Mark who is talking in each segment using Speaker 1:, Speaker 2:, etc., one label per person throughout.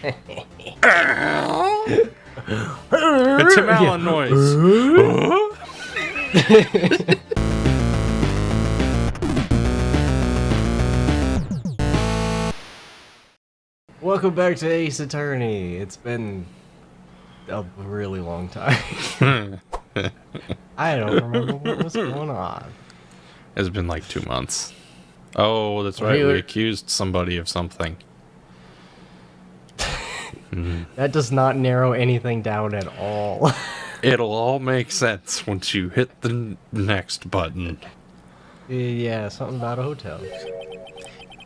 Speaker 1: It's Tim Allen noise.
Speaker 2: Welcome back to Ace Attorney. It's been a really long time. I don't remember what was going on.
Speaker 1: It's been like 2 months. Oh, that's right. We accused somebody of something.
Speaker 2: That does not narrow anything down at all.
Speaker 1: It'll all make sense once you hit the next button.
Speaker 2: Yeah, something about a hotel.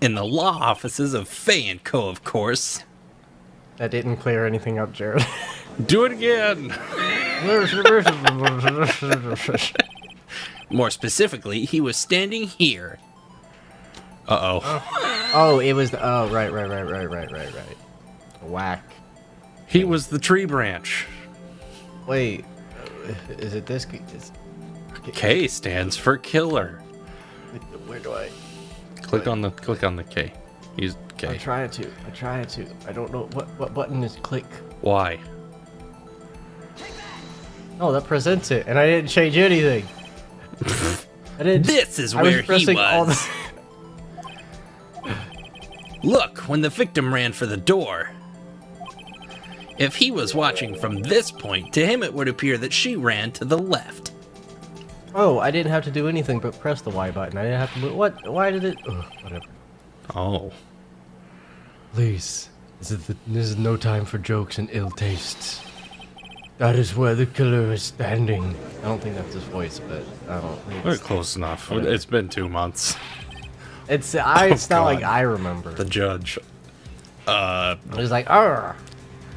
Speaker 1: In the law offices of Fay & Co., of course.
Speaker 2: That didn't clear anything up, Jared.
Speaker 1: Do it again! More specifically, he was standing here. Uh-oh.
Speaker 2: Oh, it was the... Oh, right. Whack.
Speaker 1: He was the tree branch.
Speaker 2: Wait. Is it this?
Speaker 1: K stands for killer.
Speaker 2: Where do I...
Speaker 1: Click on the K. Use K.
Speaker 2: I try to. I don't know what button is click.
Speaker 1: Why?
Speaker 2: Oh, that presents it, and I didn't change anything. I didn't.
Speaker 1: This is where he was. Look, when the victim ran for the door. If he was watching from this point, to him it would appear that she ran to the left.
Speaker 2: Oh, I didn't have to do anything but press the Y button. I didn't have to move. What? Why did it? Ugh, whatever.
Speaker 1: Oh.
Speaker 2: Please, this is no time for jokes and ill taste. That is where the killer is standing. I don't think that's his voice, but I don't think
Speaker 1: We're close enough. Whatever. It's been 2 months.
Speaker 2: It's not like I remember.
Speaker 1: The judge.
Speaker 2: He's like, "Arr."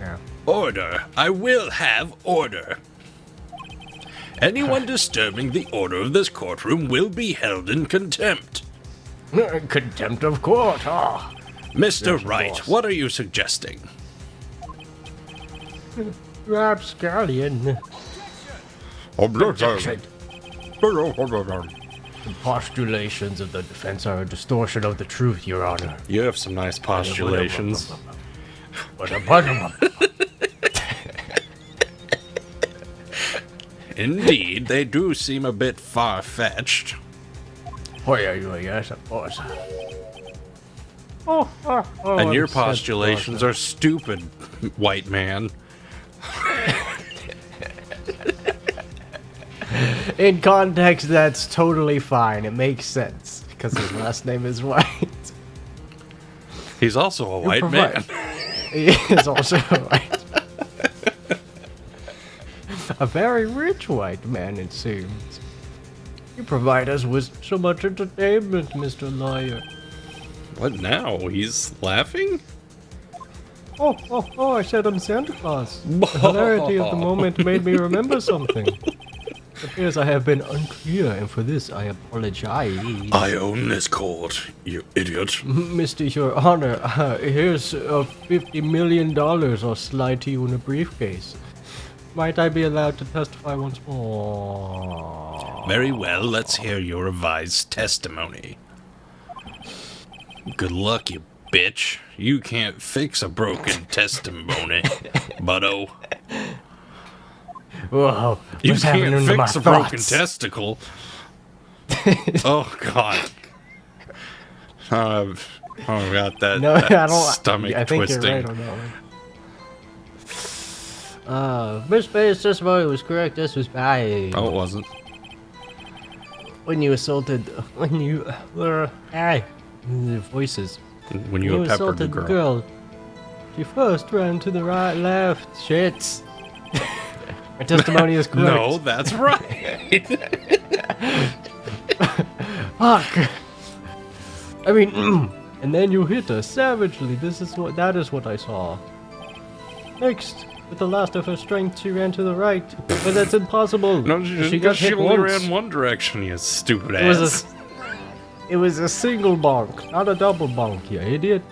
Speaker 2: Yeah.
Speaker 1: Order. I will have order. Anyone disturbing the order of this courtroom will be held in contempt.
Speaker 2: Contempt of court, ah.
Speaker 1: Mr.
Speaker 2: Yes,
Speaker 1: Wright,
Speaker 2: boss.
Speaker 1: what are you suggesting?
Speaker 2: Rapscallion.
Speaker 1: Objection.
Speaker 2: The postulations of the defense are a distortion of the truth, Your Honor.
Speaker 1: You have some nice postulations. Indeed, they do seem a bit far-fetched.
Speaker 2: Oh, yeah, yes, of course.
Speaker 1: And your postulations are stupid, white man.
Speaker 2: In context, that's totally fine. It makes sense, because his last name is White.
Speaker 1: He's also a white man.
Speaker 2: He is also white. A very rich white man, it seems. You provide us with so much entertainment, Mr. Lawyer.
Speaker 1: What now? He's laughing?
Speaker 2: Oh, I said I'm Santa Claus. The hilarity of the moment made me remember something. It appears I have been unclear, and for this I apologize.
Speaker 1: I own this court, you idiot.
Speaker 2: Mr. Your Honor, here's $50 million I'll slide to you in a briefcase. Might I be allowed to testify once more?
Speaker 1: Very well, let's hear your revised testimony. Good luck, you bitch. You can't fix a broken testimony, butto.
Speaker 2: Whoa,
Speaker 1: You can't fix a broken testicle. Oh, God. I've got that,
Speaker 2: No,
Speaker 1: that
Speaker 2: I don't.
Speaker 1: stomach
Speaker 2: I think
Speaker 1: twisting.
Speaker 2: you're right on that one. Miss Bay's testimony was correct. This was bad.
Speaker 1: Oh, it wasn't.
Speaker 2: When you assaulted, when you were, the voices.
Speaker 1: When you peppered the
Speaker 2: assaulted
Speaker 1: girl.
Speaker 2: She first ran to the right, left. Shit. My testimony is correct.
Speaker 1: No, that's right.
Speaker 2: Fuck. I mean, and then you hit her savagely. That is what I saw. Next, with the last of her strength, she ran to the right. But that's impossible.
Speaker 1: No, she only ran one direction, you stupid ass.
Speaker 2: It was a single bonk, not a double bonk, you idiot.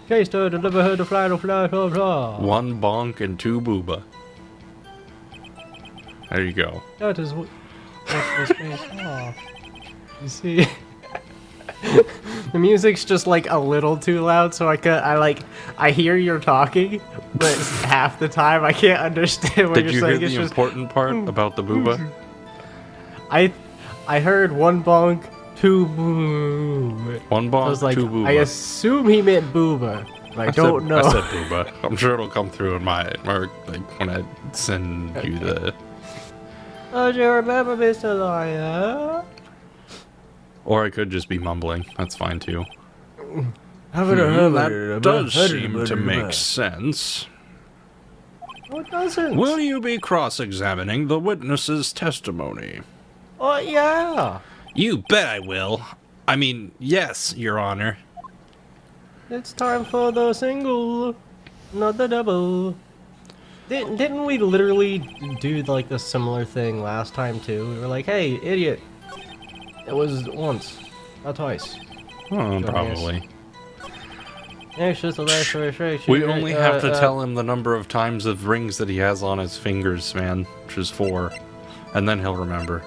Speaker 2: Chased her, deliver her to fly, blah, blah, blah.
Speaker 1: One bonk and two booba. There you go.
Speaker 2: That is what was based off. You see? The music's just like a little too loud, so I hear you're talking, but half the time I can't understand what
Speaker 3: Did
Speaker 2: you're
Speaker 3: you
Speaker 2: saying.
Speaker 3: hear the important part about the booba?
Speaker 2: I heard one bonk, two boom.
Speaker 3: One
Speaker 2: I
Speaker 3: bonk,
Speaker 2: was like,
Speaker 3: two booba.
Speaker 2: I assume he meant booba. But I don't know.
Speaker 3: I said booba. I'm sure it'll come through in my like when I send you the.
Speaker 2: Don't you remember, Mr. Lawyer?
Speaker 3: Or I could just be mumbling. That's fine too.
Speaker 1: That does seem to make sense.
Speaker 2: No, it doesn't.
Speaker 1: Will you be cross-examining the witness's testimony?
Speaker 2: Oh, yeah.
Speaker 1: You bet I will. I mean, yes, Your Honor.
Speaker 2: It's time for the single, not the double. Didn't we literally do like the similar thing last time too? We were like, hey, idiot. It was once, not twice.
Speaker 3: Probably.
Speaker 2: Yeah, it's just the last registration.
Speaker 3: We only have to tell him the number of times of rings that he has on his fingers, man, which is 4. And then he'll remember.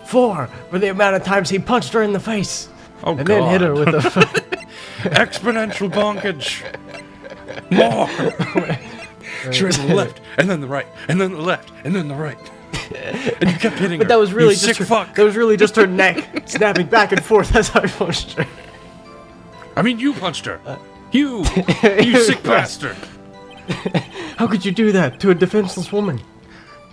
Speaker 2: 4 for the amount of times he punched her in the face.
Speaker 3: Oh,
Speaker 2: and then hit her with a
Speaker 3: exponential bonkage. More. She went to the left, and then the right, and then the left, and then the right. And you kept hitting her.
Speaker 2: But that was really
Speaker 3: you
Speaker 2: just
Speaker 3: sick
Speaker 2: her,
Speaker 3: fuck.
Speaker 2: that was really just her neck snapping back and forth as I punched her.
Speaker 3: I mean, you punched her. You sick bastard.
Speaker 2: How could you do that to a defenseless woman?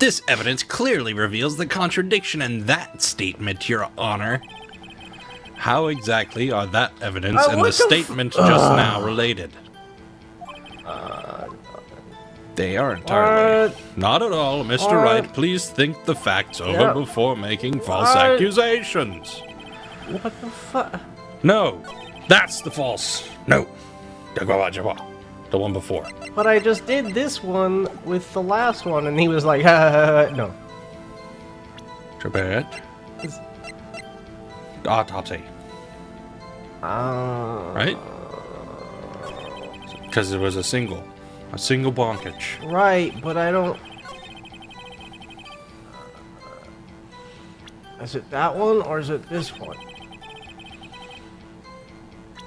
Speaker 1: This evidence clearly reveals the contradiction in that statement, Your Honor. How exactly are that evidence and the statement just now related? They are entirely. Not at all, Mr. Wright. Please think the facts over before making false accusations.
Speaker 2: What the fuck?
Speaker 1: No, that's the false. No. The one before.
Speaker 2: But I just did this one with the last one, and he was like, ha ha ha, no.
Speaker 1: Trebet. Autopsy. Right? Because it was a single bonkage.
Speaker 2: Right, but I don't... Is it that one, or is it this one?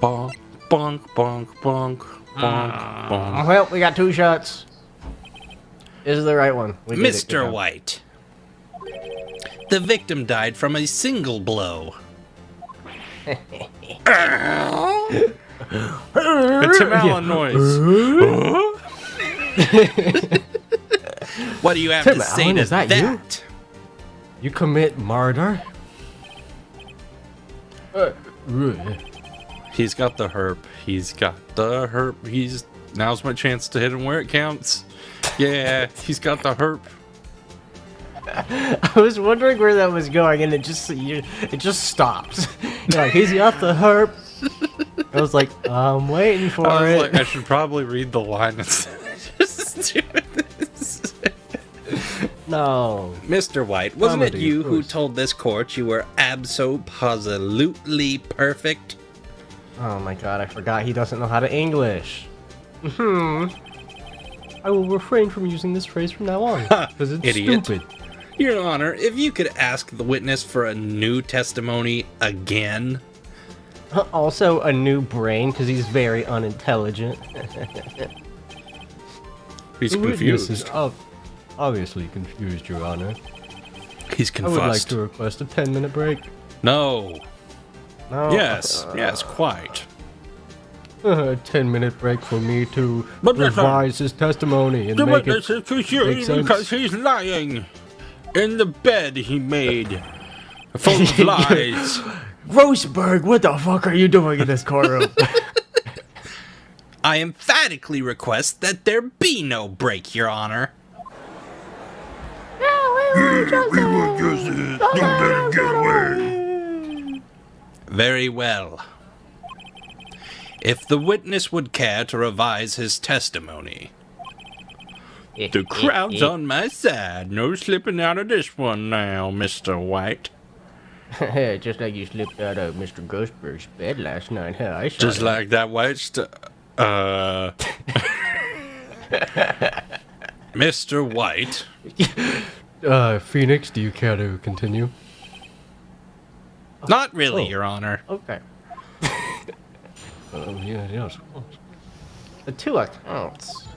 Speaker 3: Bonk, bonk, bonk, bonk, bonk, bonk.
Speaker 2: Well, we got 2 shots. This is the right one. We did it. Good
Speaker 1: Mr.
Speaker 2: job.
Speaker 1: White. The victim died from a single blow.
Speaker 3: It's Tim Allen noise.
Speaker 1: What do you have
Speaker 2: Tim
Speaker 1: to say
Speaker 2: Allen,
Speaker 1: to
Speaker 2: is that you? You commit murder?
Speaker 3: He's got the herp. Now's my chance to hit him where it counts. Yeah, he's got the herp.
Speaker 2: I was wondering where that was going, and it just stopped. You're like, he's got the herp. I was like, I'm waiting for
Speaker 3: I was
Speaker 2: it.
Speaker 3: like, I should probably read the line instead of just doing this.
Speaker 2: No.
Speaker 1: Mr. White, wasn't it
Speaker 2: Comedy,
Speaker 1: you
Speaker 2: of
Speaker 1: who
Speaker 2: course.
Speaker 1: told this court you were abso-positively perfect?
Speaker 2: Oh my god, I forgot he doesn't know how to English. I will refrain from using this phrase from now on, because it's
Speaker 1: Idiot.
Speaker 2: stupid.
Speaker 1: Your Honor, if you could ask the witness for a new testimony again.
Speaker 2: Also, a new brain, because he's very unintelligent.
Speaker 3: He's
Speaker 2: The witness
Speaker 3: confused.
Speaker 2: is obviously confused, Your Honor.
Speaker 1: He's
Speaker 2: I would like
Speaker 1: confused.
Speaker 2: to request a 10-minute break.
Speaker 1: No.
Speaker 2: No.
Speaker 1: Yes, quite.
Speaker 2: A 10-minute break for me to revise his testimony and make it make sense.
Speaker 1: because he's lying. In the bed he made. Full of lies.
Speaker 2: Roseberg, what the fuck are you doing in this courtroom?
Speaker 1: I emphatically request that there be no break, Your Honor. Very well. If the witness would care to revise his testimony. The crowd's on my side. No slipping out of this one now, Mr. White.
Speaker 2: Just like you slipped out of Mr. Ghostberg's bed last night, huh? I saw
Speaker 3: Just
Speaker 2: that.
Speaker 3: like that white stuff.
Speaker 1: Mr. White.
Speaker 2: Phoenix, do you care to continue?
Speaker 1: Not really,
Speaker 2: Oh.
Speaker 1: Your Honor.
Speaker 2: Okay. Yeah, yes. The 2 accounts.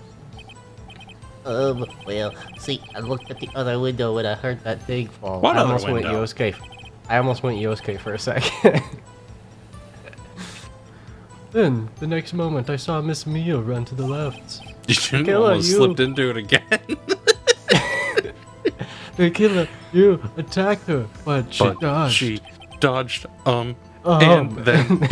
Speaker 2: Well, see, I looked at the other window when I heard that thing fall.
Speaker 1: What
Speaker 2: I
Speaker 1: other
Speaker 2: almost
Speaker 1: window?
Speaker 2: went Yosuke. I almost went Yosuke for a second. Then, the next moment, I saw Miss Mia run to the left.
Speaker 1: You
Speaker 2: Killer,
Speaker 1: almost
Speaker 2: you-
Speaker 1: slipped into it again.
Speaker 2: The killer, you attacked her, but she
Speaker 1: But
Speaker 2: dodged.
Speaker 1: she dodged, and then...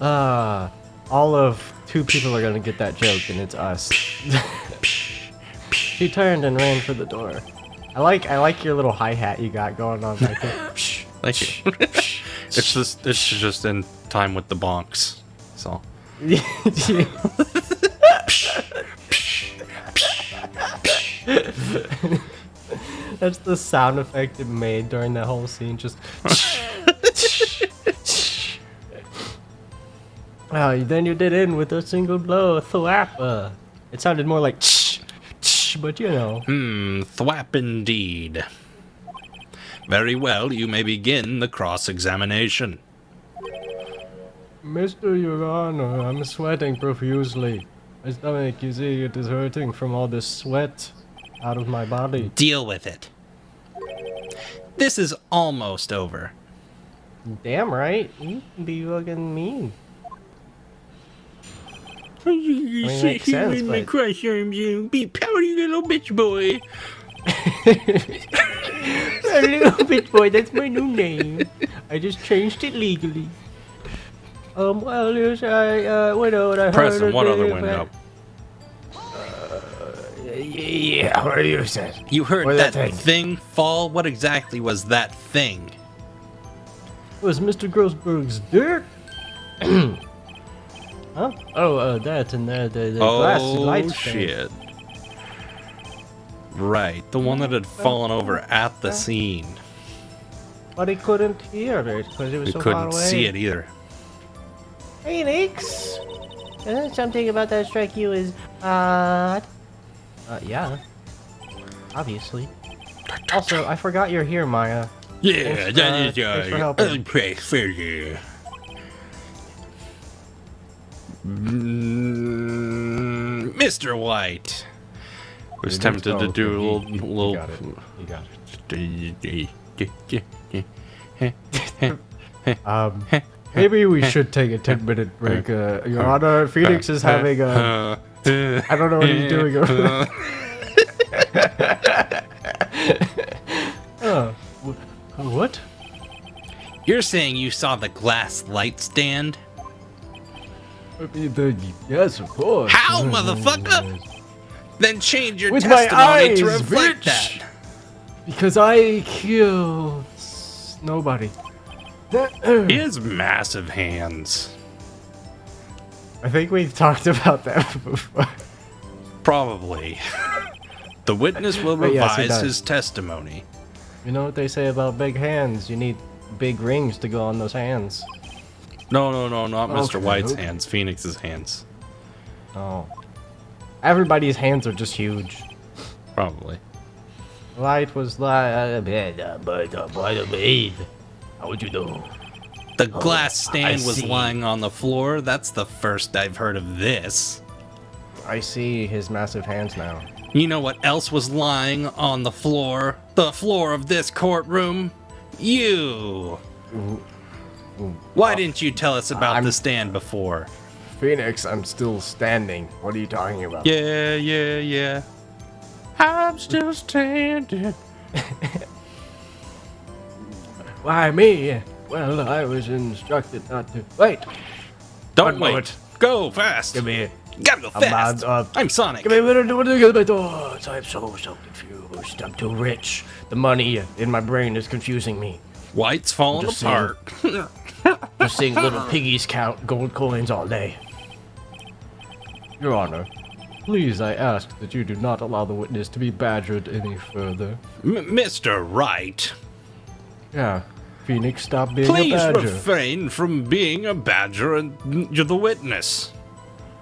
Speaker 2: All of 2 people are gonna get that joke, and it's us. She turned and ran for the door. I like your little hi-hat you got going on back there.
Speaker 1: Thank you. It's just in time with the bonks. That's all.
Speaker 2: That's the sound effect it made during that whole scene. Just. Then you did in with a single blow, a thwap. It sounded more like but you know.
Speaker 1: Thwap indeed. Very well, you may begin the cross-examination.
Speaker 2: Mr. Your Honor, I'm sweating profusely. My stomach, you see, it is hurting from all this sweat out of my body.
Speaker 1: Deal with it. This is almost over.
Speaker 2: Damn right, you can be fucking mean. Makes sense, but...
Speaker 1: cross arms, you be pouty little bitch boy.
Speaker 2: A little bit boy, that's my new name. I just changed it legally. Well, yes, I went out, I
Speaker 1: Press
Speaker 2: heard
Speaker 1: him. What
Speaker 2: a
Speaker 1: other
Speaker 2: bit
Speaker 1: window?
Speaker 2: Yeah, what do you say?
Speaker 1: You heard
Speaker 2: What
Speaker 1: that
Speaker 2: thing?
Speaker 1: thing fall? What exactly was that thing?
Speaker 2: It was Mr. Grossberg's dick. Huh? Oh, that and the glass lights thing.
Speaker 1: Shit. Right, the one that had fallen over at the scene.
Speaker 2: But he couldn't hear it because it was
Speaker 1: We
Speaker 2: so far
Speaker 1: couldn't
Speaker 2: away.
Speaker 1: see it either.
Speaker 2: Phoenix! Something about that strike you is odd. Yeah. Obviously. Also, I forgot you're here, Maya.
Speaker 1: Yeah,
Speaker 2: Thanks, thanks for helping.
Speaker 1: pray for you. Mr. White. Was tempted to do a little.
Speaker 2: You got it. Maybe we should take a 10-minute break. Your Honor, Phoenix is having a... I don't know what he's doing over there. What?
Speaker 1: You're saying you saw the glass light stand?
Speaker 2: Yes, of course.
Speaker 1: How, motherfucker? Then change your
Speaker 2: With my
Speaker 1: testimony to
Speaker 2: eyes,
Speaker 1: reflect
Speaker 2: bitch!
Speaker 1: that.
Speaker 2: Because I killed nobody.
Speaker 1: He has massive hands.
Speaker 2: I think we've talked about that before.
Speaker 1: Probably. The witness will
Speaker 2: But yes, he
Speaker 1: revise
Speaker 2: does.
Speaker 1: his testimony.
Speaker 2: You know what they say about big hands? You need big rings to go on those hands.
Speaker 1: No, not Mr.
Speaker 2: Okay.
Speaker 1: White's hands. Phoenix's hands.
Speaker 2: Oh. Everybody's hands are just huge.
Speaker 1: Probably.
Speaker 2: Light was like... How would you know?
Speaker 1: The glass stand was
Speaker 2: see.
Speaker 1: lying on the floor. That's the first I've heard of this.
Speaker 2: I see his massive hands now.
Speaker 1: You know what else was lying on the floor? The floor of this courtroom? You! Why didn't you tell us about the stand before?
Speaker 2: Phoenix, I'm still standing. What are you talking about?
Speaker 1: Yeah. I'm still standing.
Speaker 2: Why me? Well, I was instructed not to. Wait!
Speaker 1: Don't
Speaker 2: One
Speaker 1: wait.
Speaker 2: moment.
Speaker 1: Go fast.
Speaker 2: Give me...
Speaker 1: Gotta go fast.
Speaker 2: bad,
Speaker 1: I'm Sonic.
Speaker 2: Give me a minute to get my thoughts. I'm so confused. I'm too rich. The money in my brain is confusing me.
Speaker 1: White's falling
Speaker 2: Just
Speaker 1: apart.
Speaker 2: Just seeing little piggies count gold coins all day. Your Honor, please I ask that you do not allow the witness to be badgered any further.
Speaker 1: Mr. Wright,
Speaker 2: Yeah, Phoenix, stop being
Speaker 1: please
Speaker 2: a badger.
Speaker 1: refrain from being a badger and you're the witness.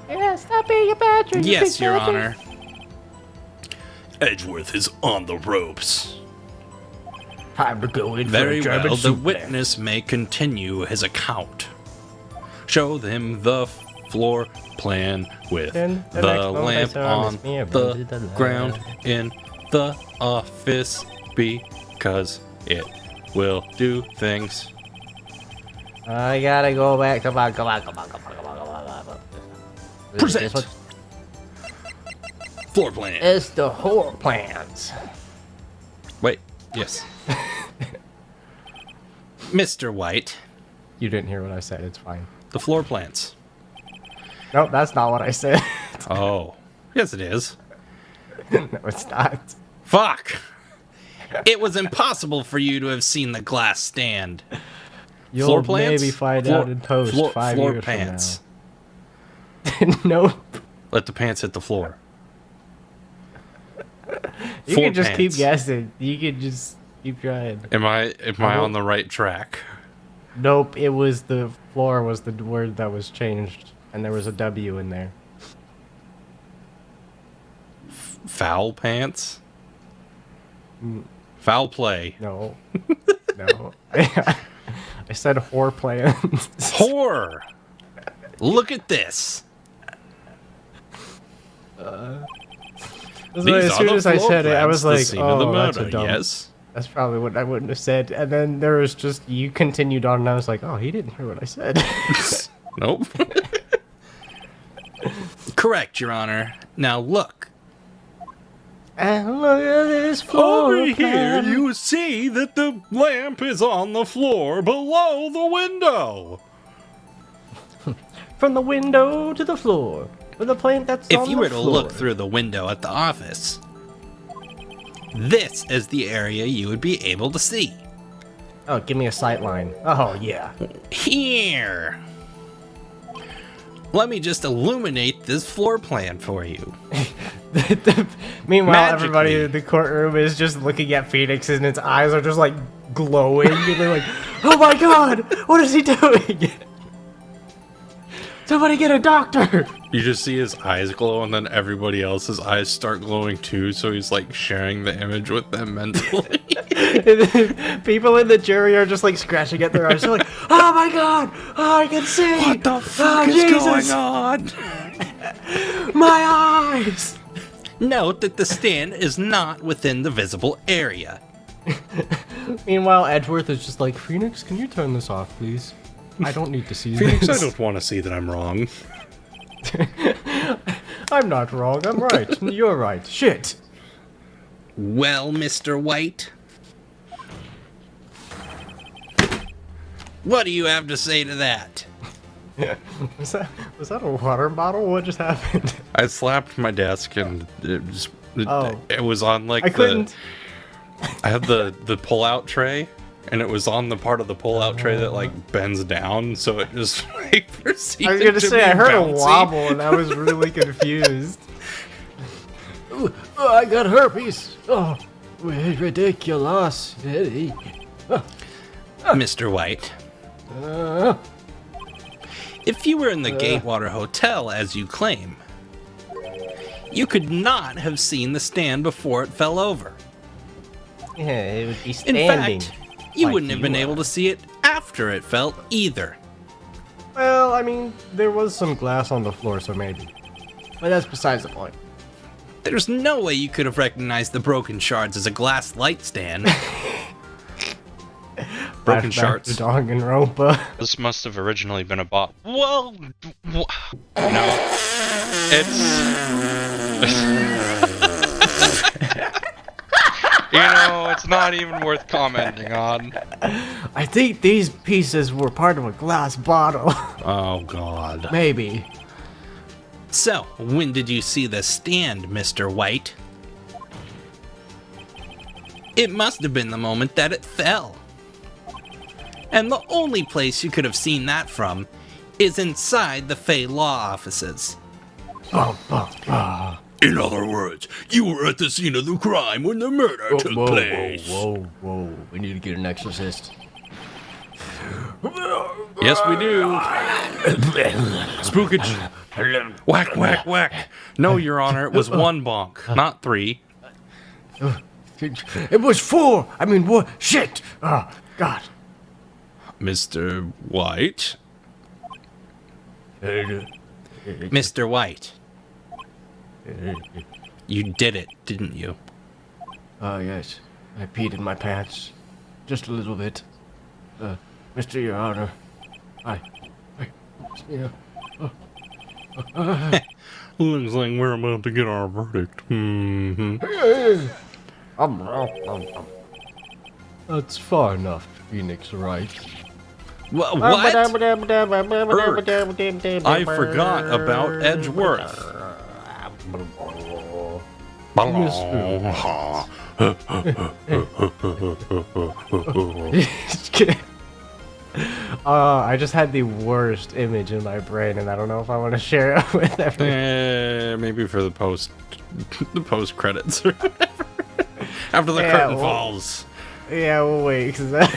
Speaker 2: Yeah, stop being a badger.
Speaker 1: Yes, Your Honor. Edgeworth is on the ropes.
Speaker 2: Time to go in
Speaker 1: Very
Speaker 2: for a German
Speaker 1: well, the
Speaker 2: suplex.
Speaker 1: witness may continue his account. Show them the floor plan with
Speaker 2: Then the
Speaker 1: the
Speaker 2: next moment I
Speaker 1: lamp
Speaker 2: saw
Speaker 1: on
Speaker 2: Miss Mia
Speaker 1: the
Speaker 2: run to the
Speaker 1: ground
Speaker 2: left.
Speaker 1: in the office because it will do things.
Speaker 2: I gotta go back. Come on.
Speaker 1: Present.
Speaker 2: This one
Speaker 1: Floor plan.
Speaker 2: is the whore plans.
Speaker 1: Wait, yes. Mr. White,
Speaker 2: You didn't hear what I said. It's fine.
Speaker 1: the floor plans.
Speaker 2: Nope, that's not what I said.
Speaker 1: Oh, yes it is.
Speaker 2: No, it's not.
Speaker 1: Fuck! It was impossible for you to have seen the glass stand.
Speaker 2: You'll
Speaker 1: Floor plans?
Speaker 2: maybe find out in post
Speaker 1: floor,
Speaker 2: 5
Speaker 1: floor
Speaker 2: years
Speaker 1: pants.
Speaker 2: from now. Nope.
Speaker 1: Let the pants hit the floor.
Speaker 2: You
Speaker 1: Floor
Speaker 2: can just keep
Speaker 1: pants.
Speaker 2: guessing. You can just keep trying.
Speaker 1: Am I on the right track?
Speaker 2: Nope, it was the floor was the word that was changed, and there was a W in there.
Speaker 1: Foul pants? Foul play.
Speaker 2: No. No. I said whore plans.
Speaker 1: Whore! Look at this.
Speaker 2: As soon as I said it, I was like, oh, that's a dumb.
Speaker 1: Yes.
Speaker 2: That's probably what I wouldn't have said. And then there was just, you continued on, and I was like, oh, he didn't hear what I said.
Speaker 1: Nope. Correct, Your Honor. Now look.
Speaker 2: And look at this floor
Speaker 1: Over here,
Speaker 2: plan.
Speaker 1: you see that the lamp is on the floor below the window.
Speaker 2: From the window to the floor. With the plant that's on
Speaker 1: If you
Speaker 2: the
Speaker 1: were to
Speaker 2: floor.
Speaker 1: look through the window at the office, this is the area you would be able to see.
Speaker 2: Oh, give me a sight line. Oh, yeah.
Speaker 1: Here. Let me just illuminate this floor plan for you.
Speaker 2: Meanwhile,
Speaker 1: Magically.
Speaker 2: everybody in the courtroom is just looking at Phoenix, and its eyes are just like glowing. And they're like, "Oh my god, what is he doing? Somebody get a doctor!"
Speaker 3: You just see his eyes glow, and then everybody else's eyes start glowing too. So he's like sharing the image with them mentally.
Speaker 2: People in the jury are just like scratching at their eyes. They're like, "Oh my god, oh, I can see!
Speaker 3: What the fuck is
Speaker 2: Jesus,
Speaker 3: going on?
Speaker 2: my eyes!"
Speaker 1: Note that the stand is not within the visible area.
Speaker 2: Meanwhile, Edgeworth is just like, "Phoenix, can you turn this off, please? I don't need to see
Speaker 3: Phoenix, I
Speaker 2: this.
Speaker 3: don't want to see that I'm wrong.
Speaker 2: I'm not wrong. I'm right. You're right. Shit."
Speaker 1: Well, Mr. White, what do you have to say to that?
Speaker 2: Was that a water bottle? What just happened?
Speaker 3: I slapped my desk, and
Speaker 2: Oh.
Speaker 3: it was on like
Speaker 2: I couldn't.
Speaker 3: I had the pull-out tray, and it was on the part of the pull-out tray that like bends down, so it just like proceeded
Speaker 2: I was gonna
Speaker 3: to
Speaker 2: say
Speaker 3: be
Speaker 2: I heard
Speaker 3: bouncy.
Speaker 2: a wobble and I was really confused. Ooh, oh, I got herpes. Oh, ridiculous.
Speaker 1: Mr. White, if you were in the Gatewater Hotel as you claim, you could not have seen the stand before it fell over.
Speaker 2: Yeah, it would be
Speaker 1: In
Speaker 2: standing.
Speaker 1: fact, you
Speaker 2: like
Speaker 1: wouldn't have
Speaker 2: you
Speaker 1: been
Speaker 2: are.
Speaker 1: able to see it after it fell either.
Speaker 2: Well, I mean, there was some glass on the floor, so maybe. But that's besides the point.
Speaker 1: There's no way you could have recognized the broken shards as a glass light stand. Broken
Speaker 2: Flashback
Speaker 1: shards.
Speaker 2: to Danganronpa.
Speaker 3: This must have originally been a bot. Well, no, it's not even worth commenting on.
Speaker 2: I think these pieces were part of a glass bottle.
Speaker 1: Oh, God.
Speaker 2: Maybe.
Speaker 1: So, when did you see the stand, Mr. White? It must have been the moment that it fell. And the only place you could have seen that from is inside the Fey Law offices.
Speaker 3: In other words, you were at the scene of the crime when the murder took place.
Speaker 2: Whoa. We need to get an exorcist.
Speaker 3: Yes, we do. Spookage. Whack, whack, whack.
Speaker 1: No, Your Honor, it was one bonk, not three.
Speaker 2: It was 4. I mean, what? Shit. Oh, God.
Speaker 1: Mr. White? Mr. White. You did it, didn't you?
Speaker 2: Oh, yes. I peed in my pants. Just a little bit. Mr. Your Honor. Hi. Yeah.
Speaker 3: Looks like we're about to get our verdict.
Speaker 2: That's far enough, Phoenix Wright.
Speaker 1: What? I forgot about Edgeworth.
Speaker 2: I just had the worst image in my brain, and I don't know if I want to share it with everyone.
Speaker 1: Maybe for the post credits or whatever. After the curtain falls.
Speaker 2: Yeah, we'll wait, because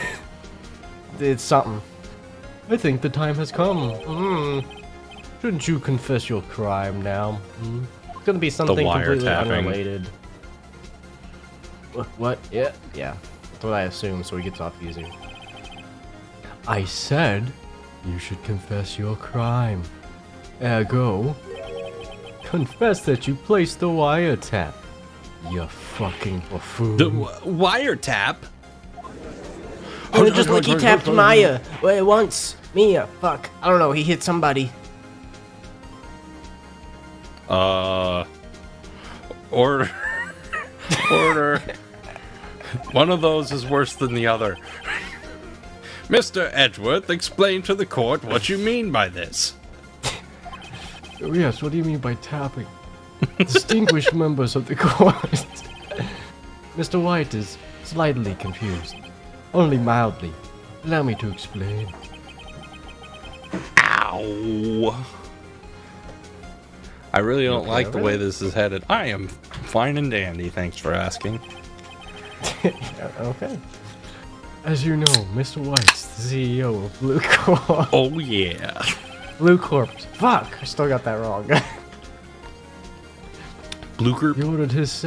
Speaker 2: it's something. I think the time has come. Shouldn't you confess your crime now? It's gonna be something completely unrelated. What? Yeah. That's what I assume, so he gets off easy. I said you should confess your crime. Ergo, confess that you placed the wiretap. You fucking buffoon.
Speaker 1: The wiretap?
Speaker 2: Just like he tapped Maya. Once. Mia. Fuck. I don't know. He hit somebody.
Speaker 1: Order. Order. One of those is worse than the other. Mr. Edgeworth, explain to the court what you mean by this.
Speaker 2: Oh, yes, what do you mean by tapping? Distinguished members of the court. Mr. White is slightly confused. Only mildly. Allow me to explain.
Speaker 1: Ow. I really don't like the way this is headed. I am fine and dandy, thanks for asking.
Speaker 2: Okay. As you know, Mr. White's the CEO of Blue Corp.
Speaker 1: Oh yeah.
Speaker 2: Blue Corp. Fuck! I still got that wrong.
Speaker 1: Blue Corp?
Speaker 2: He ordered his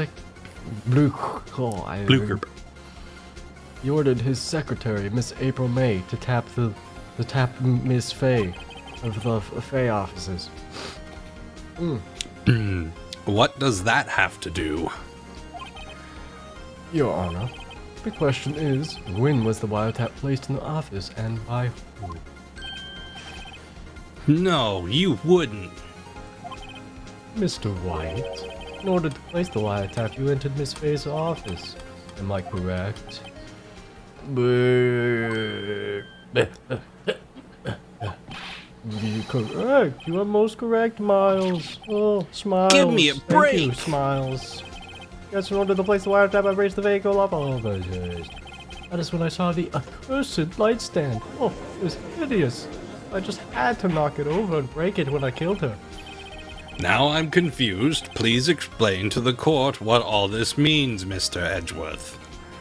Speaker 2: Blue Corp. He ordered his secretary, Miss April May, to tap Miss Faye of the Faye offices.
Speaker 1: What does that have to do?
Speaker 2: Your Honor, the question is, when was the wiretap placed in the office and by who?
Speaker 1: No, you wouldn't.
Speaker 2: Mr. White, in order to place the wiretap, you entered Miss Faye's office. Am I correct? Correct. You are most correct, Miles. Oh, Smiles.
Speaker 1: Give me a break.
Speaker 2: Thank you, Smiles. Yes, in order to place the wiretap, I raised the vehicle up. Oh, that is when I saw the accursed light stand. Oh, it was hideous. I just had to knock it over and break it when I killed her.
Speaker 1: Now I'm confused. Please explain to the court what all this means, Mr. Edgeworth.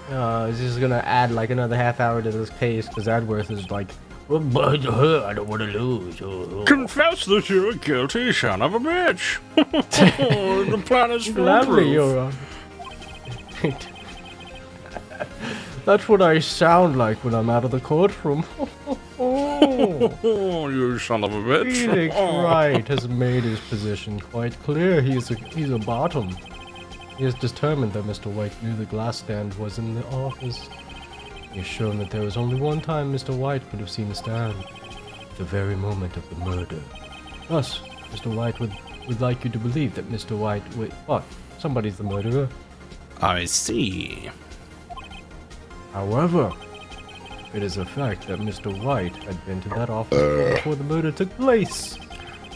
Speaker 2: He's just gonna add like another half hour to this case because Edgeworth is like, I don't want to lose.
Speaker 1: Confess that you're guilty, son of a bitch. The plan is
Speaker 2: Lovely, Your Honor. That's what I sound like when I'm out of the courtroom.
Speaker 1: You son of a bitch.
Speaker 2: Phoenix Wright has made his position quite clear. He's a bottom. He has determined that Mr. White knew the glass stand was in the office. He has shown that there was only one time Mr. White could have seen the stand. The very moment of the murder. Thus, Mr. White would like you to believe that Mr. White somebody's the murderer.
Speaker 1: I see.
Speaker 2: However, it is a fact that Mr. White had been to that office before the murder took place.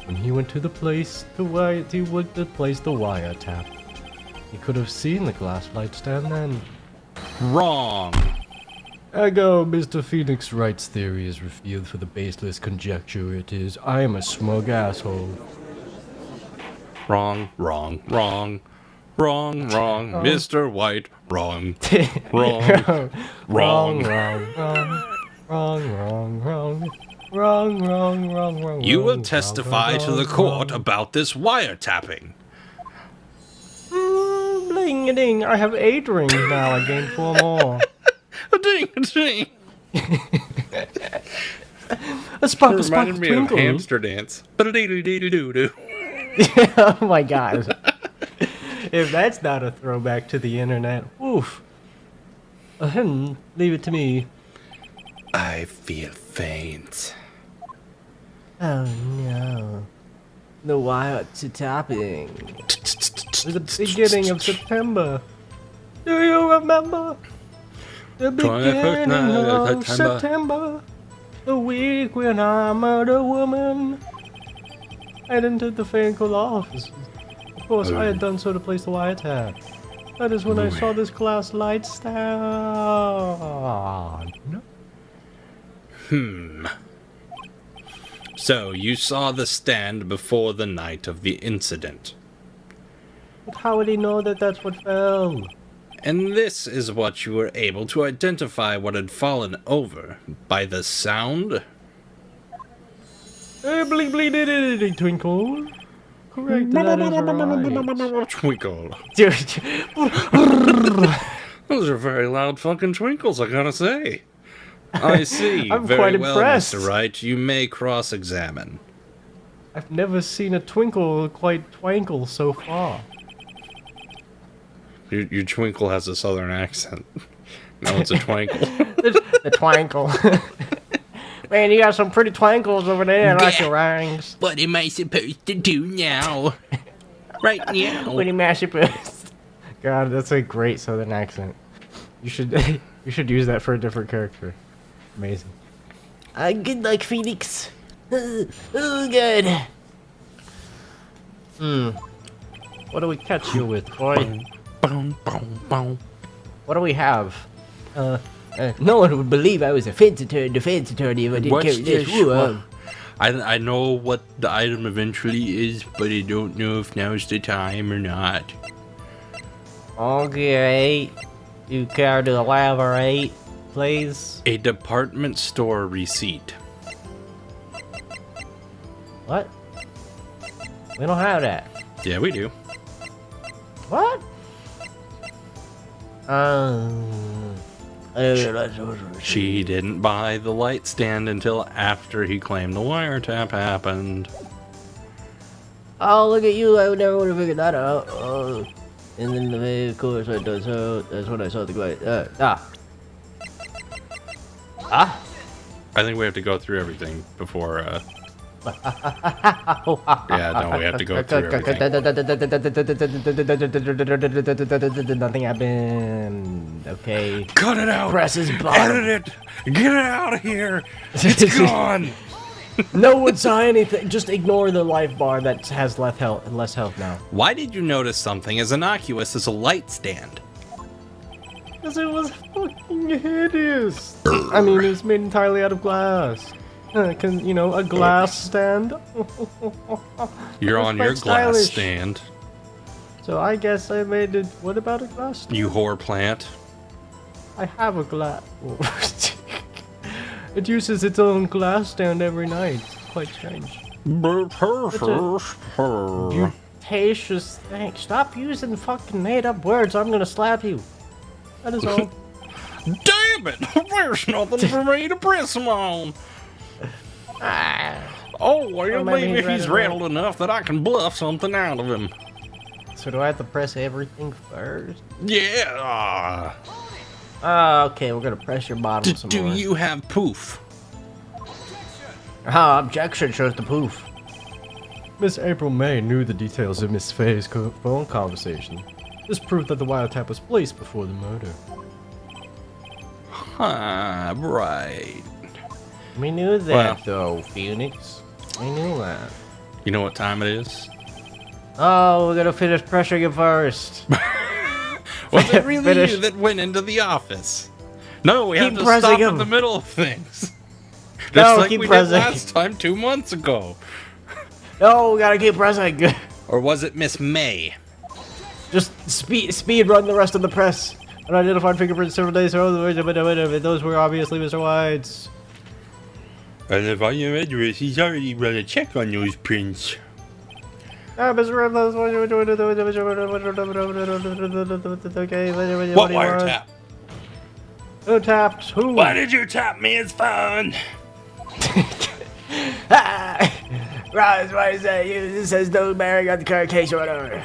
Speaker 2: When he went to the place, he went to place the wiretap. He could have seen the glass light stand then.
Speaker 1: Wrong.
Speaker 2: Ergo, Mr. Phoenix Wright's theory is revealed for the baseless conjecture it is. I am a smug asshole.
Speaker 1: Wrong. Mr. White, wrong. Wrong. You will testify to the court about this wiretapping.
Speaker 2: Ding-a-ding, I have 8 rings now, I gained 4 more.
Speaker 3: A ding, a ding.
Speaker 2: A sparkle,
Speaker 3: Reminded
Speaker 2: sparkle,
Speaker 3: me
Speaker 2: twinkle.
Speaker 3: of hamster dance. Ba-da-dee-doo-doo-doo-doo.
Speaker 2: Oh my god. If that's not a throwback to the internet, oof. Leave it to me.
Speaker 3: I feel faint.
Speaker 2: Oh no. The wild to topping. The beginning of September. Do you remember? The beginning of September. The week when I murdered a woman. I entered the Fanco office. Of course, I had done so to place the wiretap. That is when I saw this glass light stand.
Speaker 1: So, you saw the stand before the night of the incident.
Speaker 2: But how would he know that that's what fell?
Speaker 1: And this is what you were able to identify what had fallen over. By the sound?
Speaker 2: Bleep bleep did it, twinkle. Correct, that is right.
Speaker 3: Twinkle.
Speaker 2: Dude.
Speaker 3: Those are very loud fucking twinkles, I gotta say.
Speaker 1: I see.
Speaker 2: I'm
Speaker 1: Very
Speaker 2: quite
Speaker 1: well,
Speaker 2: impressed.
Speaker 1: Mr. Wright. You may cross-examine.
Speaker 2: I've never seen a twinkle quite twinkle so far.
Speaker 3: Your twinkle has a southern accent. No, it's a twinkle.
Speaker 2: The twinkle. Man, you got some pretty twinkles over there. I like your rings.
Speaker 1: What am I supposed to do now? Right now.
Speaker 2: Pretty mashy boost. God, that's a great southern accent. You should use that for a different character. Amazing. Good luck, Phoenix. Oh, good. What do we catch you with, boy? What do we have? No one would believe I was a defense attorney if I didn't carry this.
Speaker 1: I know what the item eventually is, but I don't know if now's the time or not.
Speaker 2: Okay. You care to elaborate, please?
Speaker 1: A department store receipt.
Speaker 2: What? We don't have that.
Speaker 1: Yeah, we do.
Speaker 2: What?
Speaker 1: She didn't buy the light stand until after he claimed the wiretap happened.
Speaker 2: Oh, look at you. I never would have figured that out. And then, of course, I done so. That's when I saw the guy.
Speaker 1: I think we have to go through everything before, Yeah, no, we have to go through everything.
Speaker 2: Nothing happened. Okay.
Speaker 3: Cut it out!
Speaker 2: Press his button.
Speaker 3: Edit it! Get it out of here! It's gone!
Speaker 2: No one saw anything. Just ignore the life bar that has less health now.
Speaker 1: Why did you notice something as innocuous as a light stand?
Speaker 2: Because it was fucking hideous. I mean, it's made entirely out of glass. A glass stand.
Speaker 1: You're on your glass stand.
Speaker 2: So I guess I made it. What about a glass stand?
Speaker 1: You whore plant.
Speaker 2: I have a glass. It uses its own glass stand every night. It's quite strange. Beautacious thing. Stop using fucking made-up words. I'm gonna slap you. That is all.
Speaker 1: Damn it! There's nothing for me to press him on. Oh, well, maybe he's rattled enough that I can bluff something out of him.
Speaker 2: So do I have to press everything first?
Speaker 1: Yeah.
Speaker 2: Okay, we're gonna press your bottom some more.
Speaker 1: Do you have poof?
Speaker 2: Objection shows the poof. Miss April May knew the details of Miss Faye's phone conversation. This proved that the wiretap was placed before the murder.
Speaker 1: Right.
Speaker 2: We knew that, though, Phoenix. We knew that.
Speaker 1: You know what time it is?
Speaker 2: Oh, we're gonna finish pressuring him first.
Speaker 1: Was it really you that went into the office? No, we have to stop in the middle of things. Just like we did last time 2 months ago.
Speaker 2: No, we gotta keep pressing.
Speaker 1: Or was it Miss May?
Speaker 2: Just speed run the rest of the press. Unidentified fingerprints several days ago. Those were obviously Mr. White's.
Speaker 3: And if I your address, he's already run a check on those prints.
Speaker 1: What wiretap?
Speaker 2: Who tapped who?
Speaker 3: Why did you tap me? It's fun.
Speaker 2: Ross, why is that? This says no bearing on the current case order.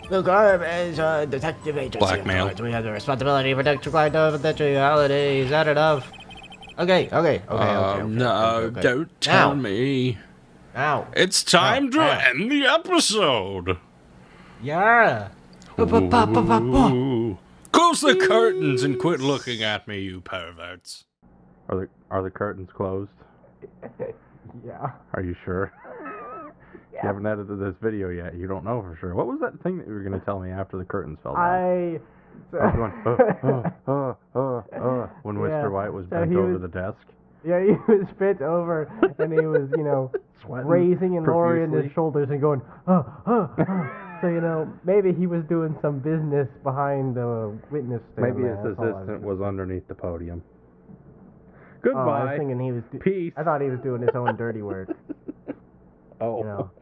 Speaker 2: Look, I'm as a detective agency.
Speaker 1: Blackmail.
Speaker 2: We have the responsibility to protect your client over the holiday. Is that enough? Okay.
Speaker 3: No, don't tell me.
Speaker 2: Now.
Speaker 3: It's time to end the episode.
Speaker 2: Yeah.
Speaker 1: Ooh. Close the curtains and quit looking at me, you perverts.
Speaker 3: Are the curtains closed?
Speaker 2: Yeah.
Speaker 3: Are you sure? You haven't edited this video yet. You don't know for sure. What was that thing that you were going to tell me after the curtains fell down? When Mr. White was bent over the desk.
Speaker 2: Yeah, he was bent over and he was, raising and lowering his shoulders and going, So, maybe he was doing some business behind the witness stand.
Speaker 3: Maybe his assistant was underneath the podium.
Speaker 2: Oh, I was
Speaker 3: Goodbye.
Speaker 2: thinking he was
Speaker 3: Peace.
Speaker 2: I thought he was doing his own dirty work.
Speaker 3: Oh.